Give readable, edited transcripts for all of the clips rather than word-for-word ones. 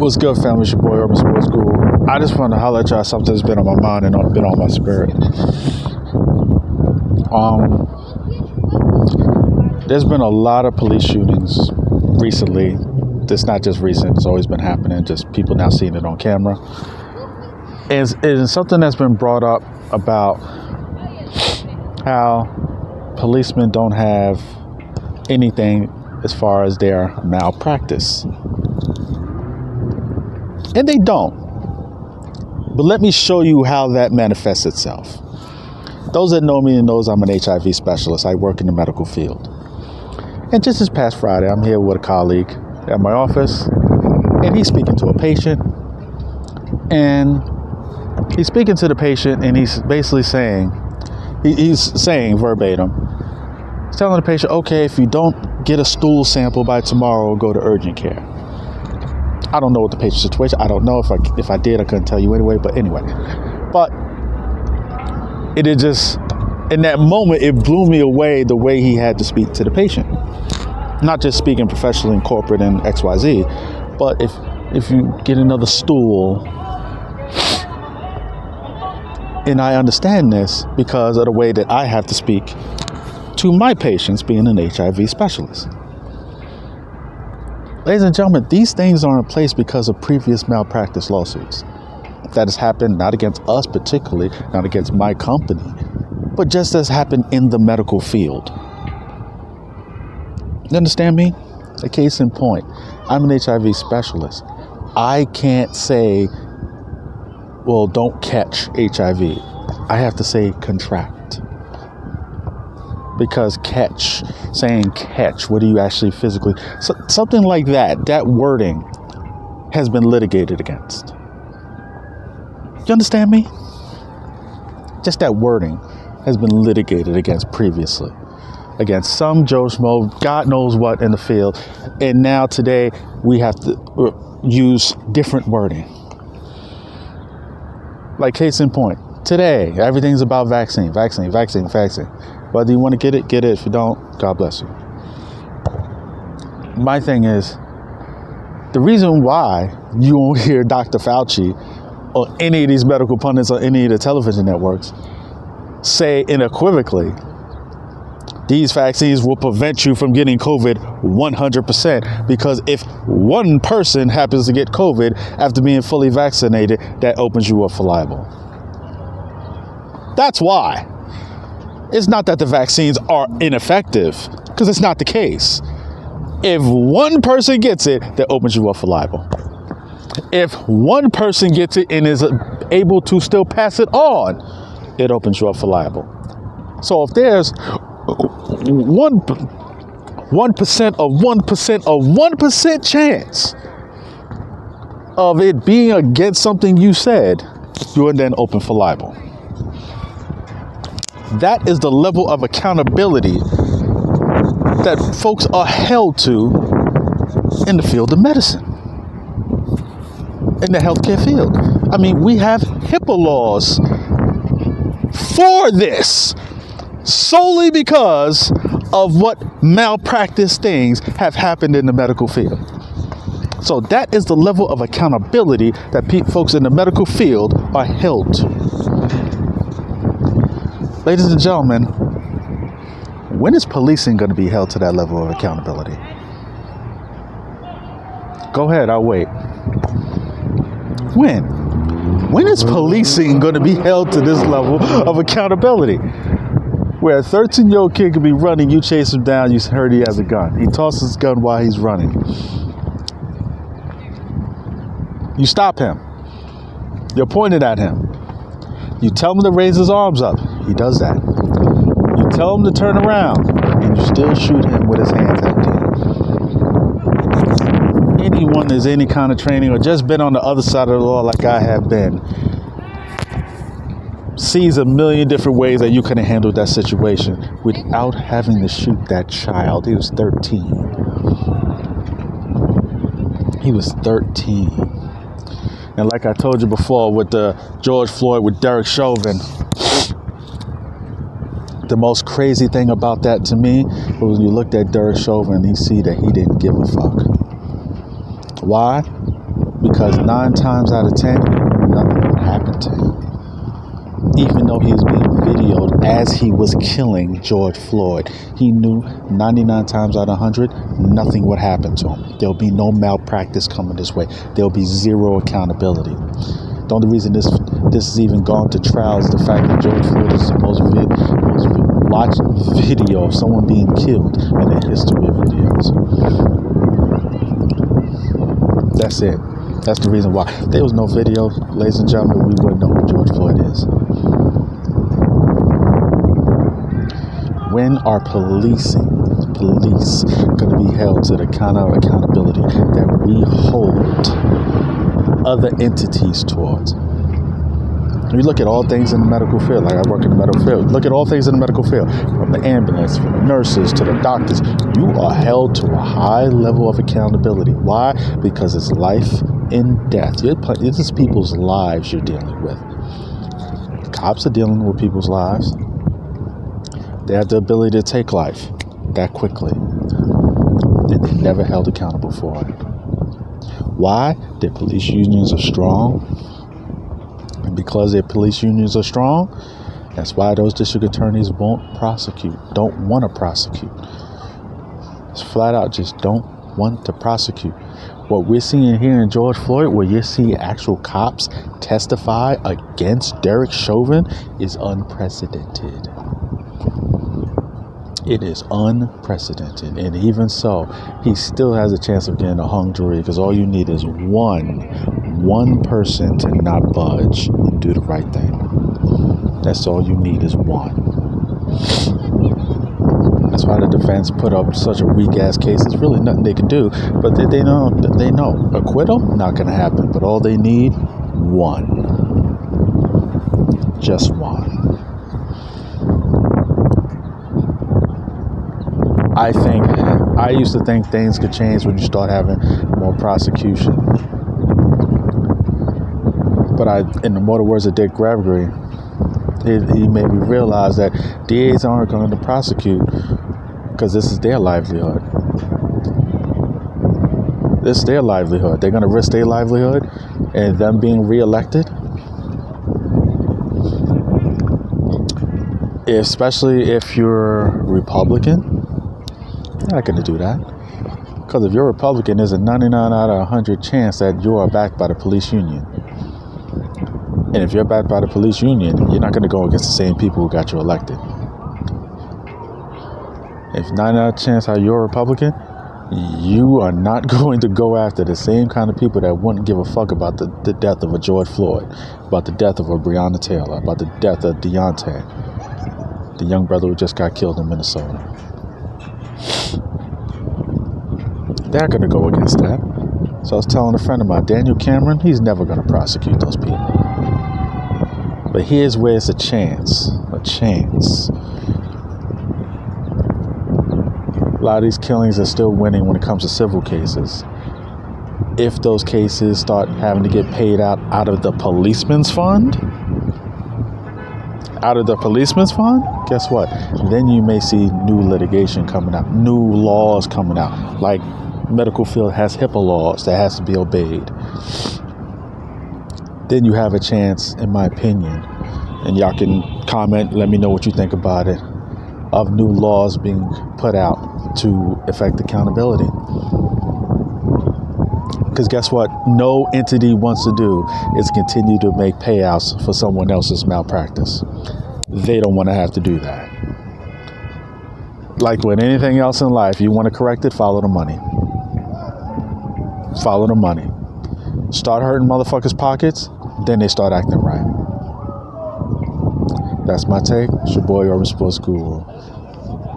What's good, family? It's your boy, Urban Sports Guru. I just want to holler at y'all something that's been on my mind and been on my spirit. There's been a lot of police shootings recently. It's not just recent, it's always been happening, just people now seeing it on camera. And it's something that's been brought up about how policemen don't have anything as far as their malpractice. And they don't. But let me show you how that manifests itself. Those that know me knows I'm an HIV specialist. I work in the medical field. And just this past Friday, I'm here with a colleague at my office, and he's speaking to a patient. And he's speaking to the patient, and he's basically saying, he's saying verbatim, he's telling the patient, okay, if you don't get a stool sample by tomorrow, go to urgent care. I don't know what the patient's situation. I don't know if I did, I couldn't tell you anyway. But it is just, in that moment, it blew me away the way he had to speak to the patient. Not just speaking professionally in corporate and XYZ, but if you get another stool, and I understand this because of the way that I have to speak to my patients being an HIV specialist. Ladies and gentlemen, these things are in place because of previous malpractice lawsuits. That has happened not against us particularly, not against my company, but just as happened in the medical field. You understand me? A case in point, I'm an HIV specialist. I can't say, well, don't catch HIV. I have to say contract. Because saying catch, what do you actually physically, something like that wording has been litigated against. You understand me? Just that wording has been litigated against previously. Against some Joe Schmo, God knows what in the field. And now today we have to use different wording. Like case in point, today, everything's about vaccine. Whether you want to get it, get it. If you don't, God bless you. My thing is, the reason why you won't hear Dr. Fauci or any of these medical pundits or any of the television networks say unequivocally, these vaccines will prevent you from getting COVID 100%, because if one person happens to get COVID after being fully vaccinated, that opens you up for libel. That's why. It's not that the vaccines are ineffective, because it's not the case. If one person gets it, that opens you up for libel. If one person gets it and is able to still pass it on, it opens you up for libel. So if there's 1% of 1% chance of it being against something you said, you are then open for libel. That is the level of accountability that folks are held to in the field of medicine, in the healthcare field. I mean, we have HIPAA laws for this, solely because of what malpractice things have happened in the medical field. So that is the level of accountability that folks in the medical field are held to. Ladies and gentlemen, when is policing going to be held to that level of accountability? Go ahead, I'll wait. When? When is policing going to be held to this level of accountability? Where a 13-year-old kid could be running, you chase him down, you heard he has a gun. He tosses his gun while he's running. You stop him. You're pointed at him. You tell him to raise his arms up. He does that. You tell him to turn around, and you still shoot him with his hands empty. Anyone that's any kind of training or just been on the other side of the law like I have been sees a million different ways that you could have handled that situation without having to shoot that child. He was 13. He was 13. And like I told you before with the George Floyd with Derek Chauvin, the most crazy thing about that to me was when you looked at Derek Chauvin and you see that he didn't give a fuck. Why? Because 9 times out of 10, nothing would happen to him. Even though he was being videoed as he was killing George Floyd, he knew 99 times out of 100, nothing would happen to him. There'll be no malpractice coming this way. There'll be zero accountability. The only reason this has even gone to trial is the fact that George Floyd is the most watched video of someone being killed in the history of videos. That's it. That's the reason why. If there was no video, ladies and gentlemen, we wouldn't know who George Floyd is. When are police going to be held to the kind of accountability that we hold other entities towards? We look at all things in the medical field, like I work in the medical field. Look at all things in the medical field, from the ambulance, from the nurses to the doctors. You are held to a high level of accountability. Why? Because it's life and death. This is people's lives you're dealing with. Cops are dealing with people's lives. They have the ability to take life that quickly, and they're never held accountable for it. Why? Their police unions are strong. And because their police unions are strong, that's why those district attorneys won't prosecute, don't want to prosecute. It's flat out just don't want to prosecute. What we're seeing here in George Floyd, where you see actual cops testify against Derek Chauvin, is unprecedented. It is unprecedented. And even so, he still has a chance of getting a hung jury, because all you need is one person to not budge and do the right thing. That's all you need is one. That's why the defense put up such a weak ass case. There's really nothing they can do, but they know acquittal not going to happen. But all they need, one, just one. I used to think things could change when you start having more prosecution. But in the mortal words of Dick Gregory, he made me realize that DAs aren't going to prosecute because this is their livelihood. This is their livelihood. They're going to risk their livelihood and them being reelected. Especially if you're Republican. You're not going to do that. Because if you're a Republican, there's a 99 out of 100 chance that you are backed by the police union. And if you're backed by the police union, you're not going to go against the same people who got you elected. If 99 out of chance how you're a Republican, you are not going to go after the same kind of people that wouldn't give a fuck about the death of a George Floyd, about the death of a Breonna Taylor, about the death of Deontay, the young brother who just got killed in Minnesota. They're going to go against that. So I was telling a friend of mine, Daniel Cameron, he's never going to prosecute those people. But here's where it's a chance. A lot of these killings are still winning when it comes to civil cases. If those cases start having to get paid out of the policeman's fund, guess what? Then you may see new litigation coming out, new laws coming out, like medical field has HIPAA laws that has to be obeyed. Then you have a chance, in my opinion, and y'all can comment, let me know what you think about it, of new laws being put out to affect accountability. Because guess what? No entity wants to do is continue to make payouts for someone else's malpractice. They don't want to have to do that. Like with anything else in life, you want to correct it, follow the money. Follow the money. Start hurting motherfuckers' pockets, then they start acting right. That's my take. It's your boy, Urban Sports Guru.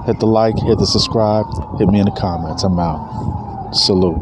Hit the like, hit the subscribe, hit me in the comments. I'm out. Salute.